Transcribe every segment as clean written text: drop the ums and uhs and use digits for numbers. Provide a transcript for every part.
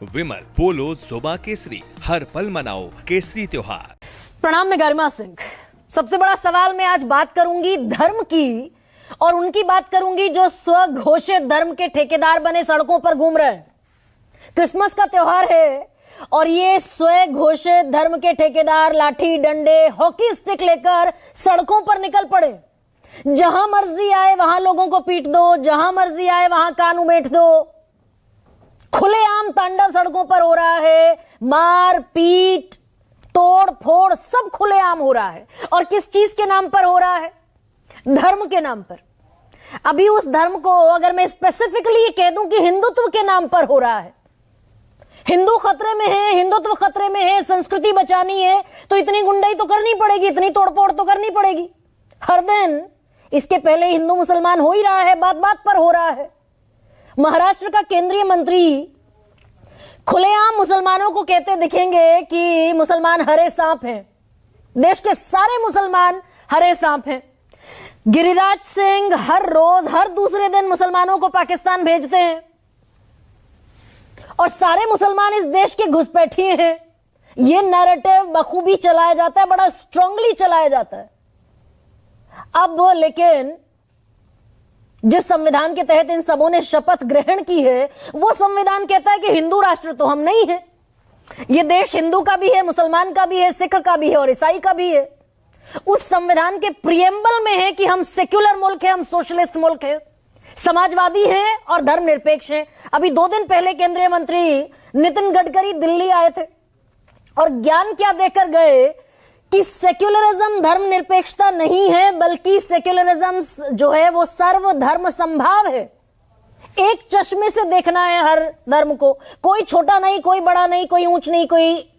विमल, पोलो, जोबा केसरी, हर पल मनाओ केसरी त्योहार। प्रणाम, मैं गरिमा सिंह। सबसे बड़ा सवाल मैं आज बात करूंगी धर्म की, और उनकी बात करूंगी जो स्वघोषित धर्म के ठेकेदार बने सड़कों पर घूम रहे हैं। क्रिसमस का त्योहार है और ये स्वघोषित धर्म के ठेकेदार लाठी डंडे हॉकी स्टिक लेकर सड़कों पर निकल पड़े। जहां मर्जी आए वहां लोगों को पीट दो, जहां मर्जी आए वहां कान उमेट दो। खुलेआम तांडव सड़कों पर हो रहा है, मार पीट तोड़ फोड़ सब खुलेआम हो रहा है। और किस चीज के नाम पर हो रहा है? धर्म के नाम पर। अभी उस धर्म को अगर मैं स्पेसिफिकली कह दूं कि हिंदुत्व के नाम पर हो रहा है, हिंदू खतरे में है, हिंदुत्व खतरे में है, संस्कृति बचानी है तो इतनी गुंडाई तो करनी पड़ेगी, इतनी तोड़फोड़ तो करनी पड़ेगी हर दिन। इसके पहले हिंदू मुसलमान हो ही रहा है, बात बात पर हो रहा है। महाराष्ट्र का केंद्रीय मंत्री खुलेआम मुसलमानों को कहते दिखेंगे कि मुसलमान हरे सांप हैं, देश के सारे मुसलमान हरे सांप हैं। गिरिराज सिंह हर रोज हर दूसरे दिन मुसलमानों को पाकिस्तान भेजते हैं और सारे मुसलमान इस देश के घुसपैठिए हैं। यह नैरेटिव बखूबी चलाया जाता है, बड़ा स्ट्रांगली चलाया जाता है। अब लेकिन जिस संविधान के तहत इन सबों ने शपथ ग्रहण की है, वो संविधान कहता है कि हिंदू राष्ट्र तो हम नहीं है। ये देश हिंदू का भी है, मुसलमान का भी है, सिख का भी है और ईसाई का भी है। उस संविधान के प्रियम्बल में है कि हम सेक्युलर मुल्क है, हम सोशलिस्ट मुल्क है, समाजवादी हैं और धर्मनिरपेक्ष हैं। अभी 2 दिन पहले केंद्रीय मंत्री नितिन गडकरी दिल्ली आए थे और ज्ञान क्या देकर गए कि सेक्युलरिज्म धर्मनिरपेक्षता नहीं है, बल्कि सेक्युलरिज्म जो है वो सर्वधर्म संभाव है। एक चश्मे से देखना है हर धर्म को, कोई छोटा नहीं, कोई बड़ा नहीं, कोई ऊंच नहीं, कोई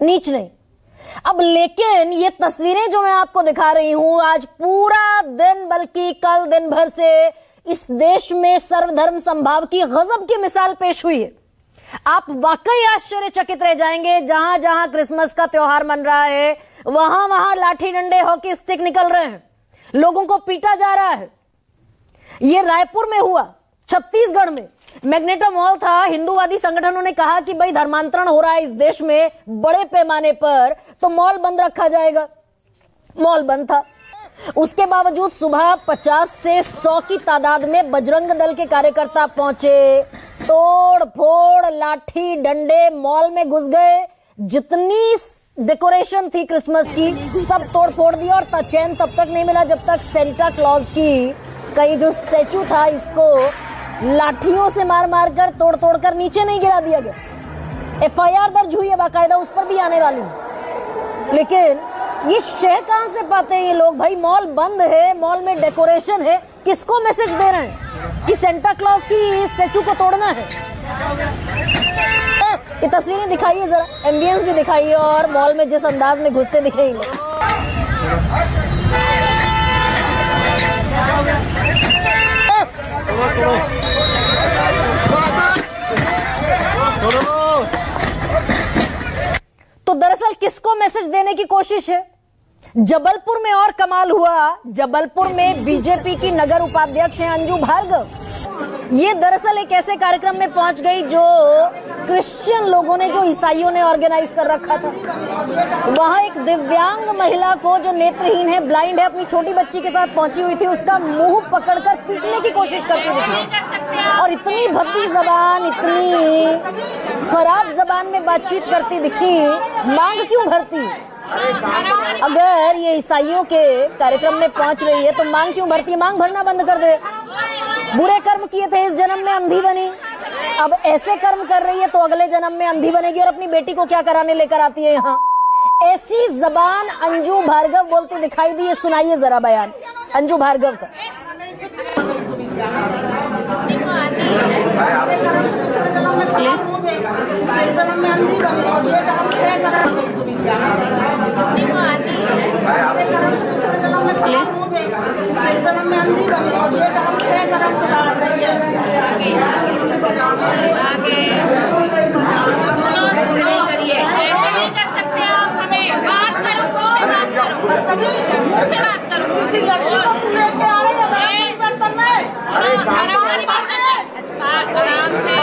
नीच नहीं। अब लेकिन ये तस्वीरें जो मैं आपको दिखा रही हूं, आज पूरा दिन बल्कि कल दिन भर से इस देश में सर्वधर्म संभाव की गजब की मिसाल पेश हुई है। आप वाकई आश्चर्यचकित रह जाएंगे। जहां जहां क्रिसमस का त्योहार मन रहा है, वहां वहां लाठी डंडे हॉकी स्टिक निकल रहे हैं, लोगों को पीटा जा रहा है। यह रायपुर में हुआ, छत्तीसगढ़ में मैग्नेटो मॉल था। हिंदूवादी संगठनों ने कहा कि भाई धर्मांतरण हो रहा है इस देश में बड़े पैमाने पर, तो मॉल बंद रखा जाएगा। मॉल बंद था। उसके बावजूद सुबह 50 से 100 की तादाद में बजरंग दल के कार्यकर्ता पहुंचे, तोड़ फोड़ लाठी डंडे मॉल में घुस गए। जितनी डेकोरेशन थी क्रिसमस की सब तोड़ फोड़ दिया और चैन तब तक नहीं मिला जब तक सेंटा क्लॉज की कई जो स्टैचू था इसको लाठियों से मार मार कर तोड़ तोड़ कर नीचे नहीं गिरा दिया गया। FIR दर्ज हुई है बाकायदा, उस पर भी आने वाली हूं। लेकिन ये शह कहां से पाते हैं ये लोग? भाई मॉल बंद है, मॉल में डेकोरेशन है, किसको मैसेज दे रहे हैं कि सेंटा क्लॉज की स्टैचू को तोड़ना है? ये तस्वीरें दिखाइए जरा, एम्बियंस भी दिखाइए और मॉल में जिस अंदाज में घुसते दिखे ये लोग। तो दरअसल किसको मैसेज देने की कोशिश है? जबलपुर में और कमाल हुआ। जबलपुर में बीजेपी की नगर उपाध्यक्ष हैं अंजू भार्गव। ये दरअसल एक ऐसे कार्यक्रम में पहुंच गई जो क्रिश्चियन लोगों ने, जो ईसाइयों ने ऑर्गेनाइज कर रखा था। वहां एक दिव्यांग महिला को, जो नेत्रहीन है, ब्लाइंड है, अपनी छोटी बच्ची के साथ पहुंची हुई थी, उसका मुंह पकड़कर पीटने की कोशिश करती दिखी और इतनी भद्दी जबान, इतनी खराब जबान में बातचीत करती दिखी। मांग क्यों भरती? अगर ये ईसाइयों के कार्यक्रम में पहुंच रही है तो मांग क्यों भरती है? मांग भरना बंद कर दे। बुरे कर्म किए थे, इस जन्म में अंधी बनी, अब ऐसे कर्म कर रही है तो अगले जन्म में अंधी बनेगी। और अपनी बेटी को क्या कराने लेकर आती है यहाँ? ऐसी जबान अंजू भार्गव बोलती दिखाई दी है। सुनाइए जरा बयान अंजू भार्गव का। आराम से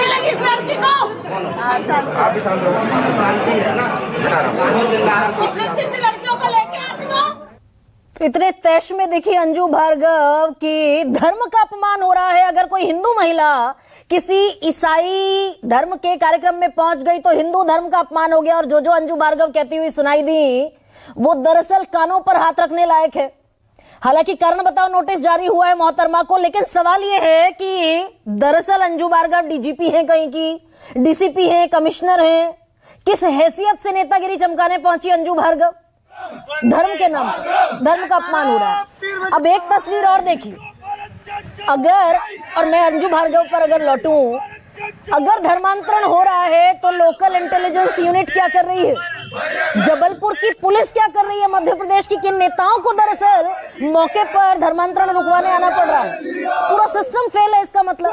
लगी इस लड़की को आप भी शांत रहो। किसी लड़कियों को लेके आती हो। तो इतने तैश में देखिए अंजू भार्गव की धर्म का अपमान हो रहा है। अगर कोई हिंदू महिला किसी ईसाई धर्म के कार्यक्रम में पहुंच गई तो हिंदू धर्म का अपमान हो गया। और जो अंजू भार्गव कहती हुई सुनाई दी वो दरअसल कानों पर हाथ रखने लायक है। हालांकि कारण बताओ नोटिस जारी हुआ है मोहतरमा को, लेकिन सवाल यह है कि दरअसल अंजू भार्गव डीजीपी हैं, कहीं की डीसीपी हैं, कमिश्नर हैं, किस हैसियत से नेतागिरी चमकाने पहुंची अंजू भार्गव? धर्म के नाम पर धर्म का अपमान हो रहा है। अब एक तस्वीर और देखिए, अगर और मैं अंजू भार्गव पर अगर लौटूं, अगर धर्मांतरण हो रहा है तो लोकल इंटेलिजेंस यूनिट क्या कर रही है, जबलपुर की पुलिस क्या कर रही है, मध्य प्रदेश की किन नेताओं को दरअसल मौके पर धर्मांतरण रुकवाने आना पड़ रहा है? पूरा सिस्टम फेल है इसका मतलब।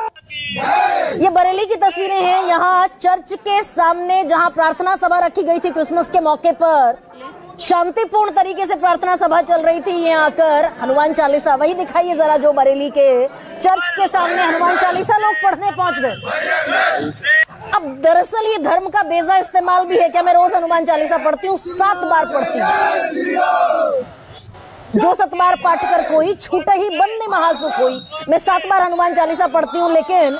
ये बरेली की तस्वीरें हैं, यहाँ चर्च के सामने जहां प्रार्थना सभा रखी गई थी क्रिसमस के मौके पर, शांतिपूर्ण तरीके से प्रार्थना सभा चल रही थी। ये आकर हनुमान चालीसा, वही दिखाइए जरा जो बरेली के चर्च के सामने हनुमान चालीसा लोग पढ़ने पहुंच गए। अब दरअसल ये धर्म का बेजा इस्तेमाल भी है क्या? मैं रोज हनुमान चालीसा पढ़ती हूँ, 7 बार पढ़ती हूँ। जो 7 बार पाठ कर कोई छूटे ही बंदे महासुख होई। मैं 7 बार हनुमान चालीसा पढ़ती हूँ, लेकिन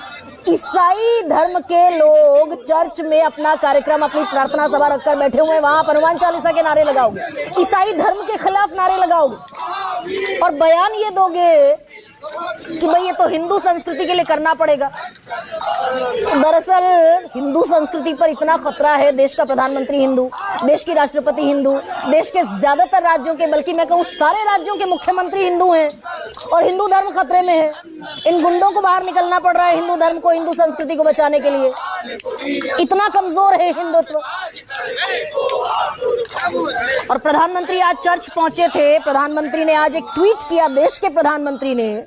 ईसाई धर्म के लोग चर्च में अपना कार्यक्रम, अपनी प्रार्थना सभा रखकर बैठे हुए, वहां आप हनुमान चालीसा के नारे लगाओगे, ईसाई धर्म के खिलाफ नारे लगाओगे और बयान ये दोगे कि भाई ये तो हिंदू संस्कृति के लिए करना पड़ेगा। दरअसल हिंदू संस्कृति पर इतना खतरा है, देश का प्रधानमंत्री हिंदू, देश की राष्ट्रपति हिंदू, देश के ज्यादातर राज्यों के, बल्कि मैं कहूँ सारे राज्यों के मुख्यमंत्री हिंदू हैं और हिंदू धर्म खतरे में है। इन गुंडों को बाहर निकलना पड़ रहा है हिंदू धर्म को, हिंदू संस्कृति को बचाने के लिए। इतना कमजोर है हिंदुत्व। और प्रधानमंत्री आज चर्च पहुंचे थे। प्रधानमंत्री ने आज एक ट्वीट किया, देश के प्रधानमंत्री ने,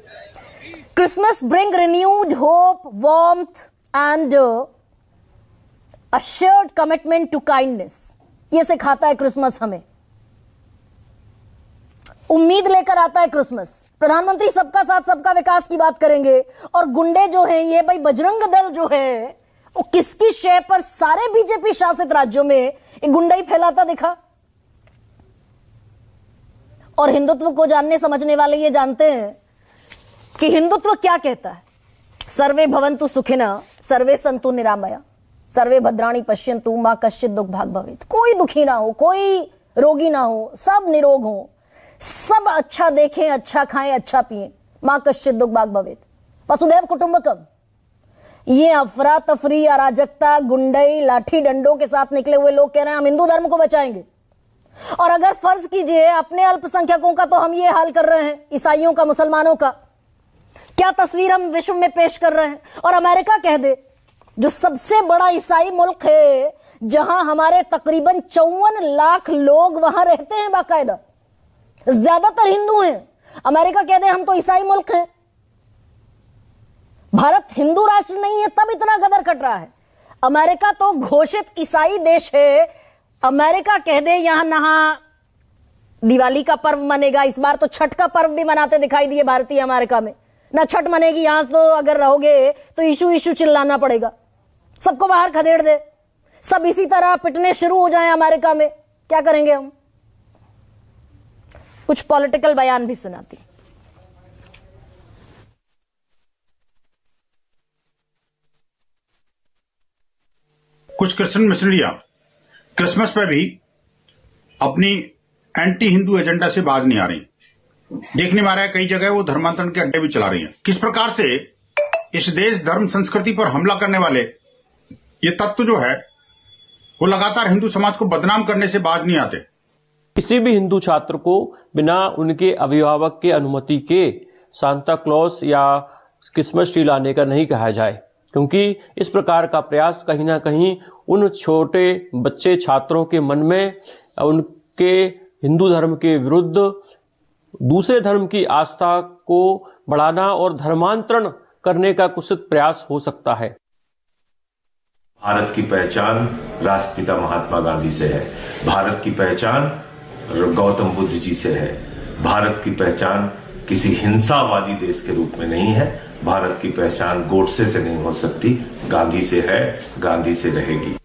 Christmas bring renewed hope, warmth and a shared commitment to kindness. ये सिखाता है क्रिसमस हमें, उम्मीद लेकर आता है क्रिसमस। प्रधानमंत्री सबका साथ सबका विकास की बात करेंगे और गुंडे जो हैं, ये भाई बजरंग दल जो है, वो किसकी शय पर सारे बीजेपी शासित राज्यों में एक गुंडाई फैलाता दिखा। और हिंदुत्व को जानने समझने वाले ये जानते हैं कि हिंदुत्व क्या कहता है। सर्वे भवन्तु सुखिनः, सर्वे सन्तु निरामया, सर्वे भद्राणि पश्यन्तु मा कश्चित् दुःख भाग् भवेत्। कोई दुखी ना हो, कोई रोगी ना हो, सब निरोग हो, सब अच्छा देखें, अच्छा खाएं, अच्छा पिए, मां कश्चित् दुःख भाग् भवेत्, वसुधैव कुटुंबकम। ये अफरा तफरी, अराजकता, गुंडई, लाठी डंडों के साथ निकले हुए लोग कह रहे हैं हम हिंदू धर्म को बचाएंगे। और अगर फर्ज कीजिए अपने अल्पसंख्यकों का तो हम ये हाल कर रहे हैं, ईसाइयों का, मुसलमानों का, क्या तस्वीर हम विश्व में पेश कर रहे हैं। और अमेरिका कह दे, जो सबसे बड़ा ईसाई मुल्क है, जहां हमारे तकरीबन 54 लाख लोग वहां रहते हैं, बाकायदा ज्यादातर हिंदू हैं, अमेरिका कह दे हम तो ईसाई मुल्क हैं। भारत हिंदू राष्ट्र नहीं है तब इतना गदर कट रहा है। अमेरिका तो घोषित ईसाई देश है। अमेरिका कह दे यहां नहा दिवाली का पर्व मनेगा, इस बार तो छठ का पर्व भी मनाते दिखाई दिए भारतीय अमेरिका में। ना छठ मनेगी, यहां तो अगर रहोगे तो इशू इशू चिल्लाना पड़ेगा, सबको बाहर खदेड़ दे, सब इसी तरह पिटने शुरू हो जाएं अमेरिका में, क्या करेंगे हम। कुछ पॉलिटिकल बयान भी सुनाती। कुछ क्रिश्चियन मिशनरियां क्रिसमस पे भी अपनी एंटी हिंदू एजेंडा से बाज नहीं आ रही। देखने में आ रहा है कई जगह वो धर्मांतरण के अड्डे भी चला रही हैं। किस प्रकार से इस देश धर्म संस्कृति पर हमला करने वाले ये तत्व जो है वो लगातार हिंदू समाज को बदनाम करने से बाज नहीं आते। किसी भी हिंदू छात्र को बिना उनके अभिभावक के अनुमति के सांता क्लॉस या क्रिसमस ट्री लाने का नहीं कहा जाए, क्योंकि इस प्रकार का प्रयास कहीं ना कहीं उन छोटे बच्चे छात्रों के मन में उनके हिंदू धर्म के विरुद्ध दूसरे धर्म की आस्था को बढ़ाना और धर्मांतरण करने का कुत्सित प्रयास हो सकता है। भारत की पहचान राष्ट्रपिता महात्मा गांधी से है, भारत की पहचान गौतम बुद्ध जी से है, भारत की पहचान किसी हिंसावादी देश के रूप में नहीं है, भारत की पहचान गोडसे से नहीं हो सकती, गांधी से है, गांधी से रहेगी।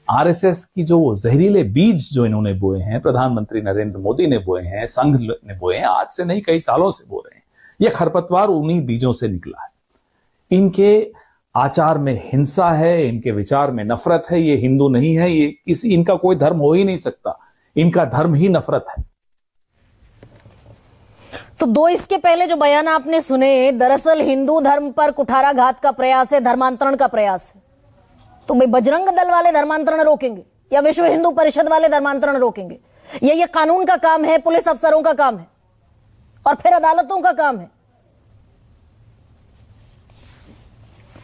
आरएसएस की जो जहरीले बीज जो इन्होंने बोए हैं, प्रधानमंत्री नरेंद्र मोदी ने बोए हैं, संघ ने बोए हैं, आज से नहीं कई सालों से बो रहे हैं। यह खरपतवार उन्हीं बीजों से निकला है। इनके आचार में हिंसा है, इनके विचार में नफरत है। ये हिंदू नहीं है, ये इनका कोई धर्म हो ही नहीं सकता। इनका धर्म ही नफरत है। तो दो इसके पहले जो बयान आपने सुने, दरअसल हिंदू धर्म पर कुठाराघात का प्रयास है, धर्मांतरण का प्रयास है। तो भाई बजरंग दल वाले धर्मांतरण रोकेंगे या विश्व हिंदू परिषद वाले धर्मांतरण रोकेंगे? ये कानून का काम है, पुलिस अफसरों का काम है और फिर अदालतों का काम है।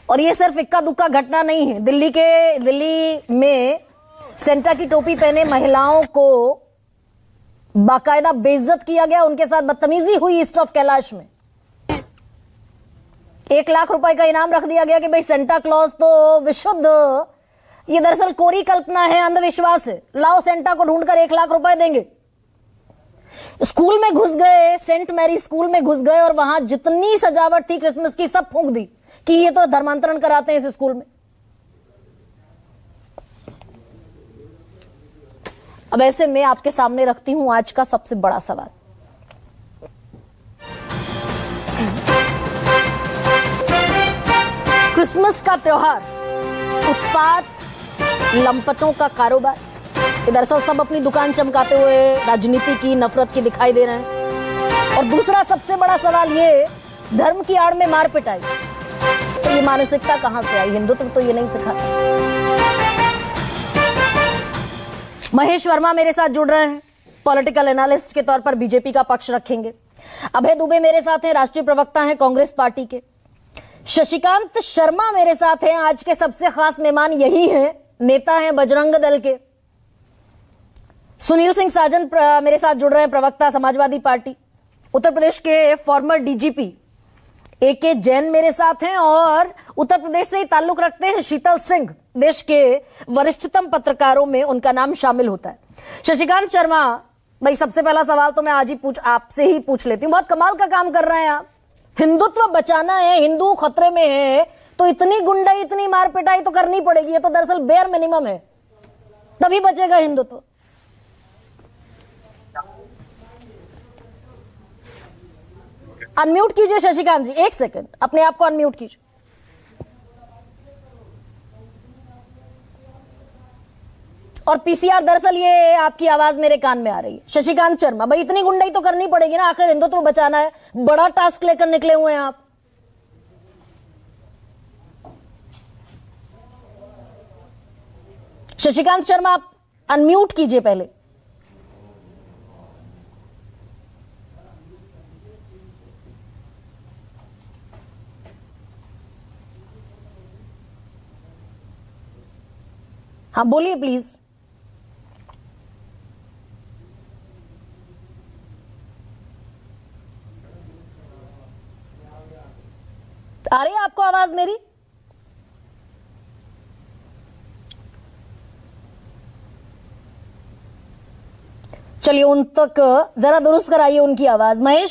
और ये सिर्फ इक्का दुक्का घटना नहीं है। दिल्ली में सेंटा की टोपी पहने महिलाओं को बाकायदा बेइज्जत किया गया, उनके साथ बदतमीजी हुई ईस्ट ऑफ कैलाश में। 1 लाख रुपए का इनाम रख दिया गया कि भाई सेंटा क्लॉज तो विशुद्ध, ये दरअसल कोरी कल्पना है, अंधविश्वास है, लाओ सेंटा को ढूंढकर 1 लाख रुपए देंगे। स्कूल में घुस गए, सेंट मैरी स्कूल में घुस गए और वहां जितनी सजावट थी क्रिसमस की सब फूंक दी कि ये तो धर्मांतरण कराते हैं इस स्कूल में। अब ऐसे में आपके सामने रखती हूं आज का सबसे बड़ा सवाल। क्रिसमस का त्योहार, उत्पात, लंपटों का कारोबार, दरअसल सब अपनी दुकान चमकाते हुए राजनीति की, नफरत की दिखाई दे रहे हैं। और दूसरा सबसे बड़ा सवाल ये, धर्म की आड़ में मार पिटाई। तो ये मानसिकता कहां से आई? हिंदुत्व तो ये नहीं सिखाता। महेश वर्मा मेरे साथ जुड़ रहे हैं, पॉलिटिकल एनालिस्ट के तौर पर बीजेपी का पक्ष रखेंगे। अभय दुबे मेरे साथ हैं, राष्ट्रीय प्रवक्ता हैं कांग्रेस पार्टी के। शशिकांत शर्मा मेरे साथ हैं, आज के सबसे खास मेहमान यही हैं, नेता हैं बजरंग दल के। सुनील सिंह साजन मेरे साथ जुड़ रहे हैं, प्रवक्ता समाजवादी पार्टी। उत्तर प्रदेश के फॉर्मर डीजीपी एके जैन मेरे साथ हैं और उत्तर प्रदेश से ही ताल्लुक रखते हैं शीतल सिंह, देश के वरिष्ठतम पत्रकारों में उनका नाम शामिल होता है। शशिकांत शर्मा भाई, सबसे पहला सवाल तो मैं आज ही आपसे ही पूछ लेती हूं। बहुत कमाल का काम कर रहे हैं आप, हिंदुत्व बचाना है, हिंदू खतरे में है, तो इतनी गुंडाई, इतनी मार पिटाई तो करनी पड़ेगी। ये तो दरअसल बेयर मिनिमम है, तभी बचेगा हिंदुत्व। अनम्यूट कीजिए शशिकांत जी, 1 सेकंड, अपने आप को अनम्यूट कीजिए। और पीसीआर, दरअसल ये आपकी आवाज मेरे कान में आ रही है। शशिकांत शर्मा भाई, इतनी गुंडाई तो करनी पड़ेगी ना, आखिर हिंदुत्व बचाना है, बड़ा टास्क लेकर निकले हुए हैं आप। शशिकांत शर्मा, आप अनम्यूट कीजिए पहले। हाँ बोलिए प्लीज। आ रही है आपको आवाज मेरी? चलिए उन तक जरा दुरुस्त कराइए उनकी आवाज। महेश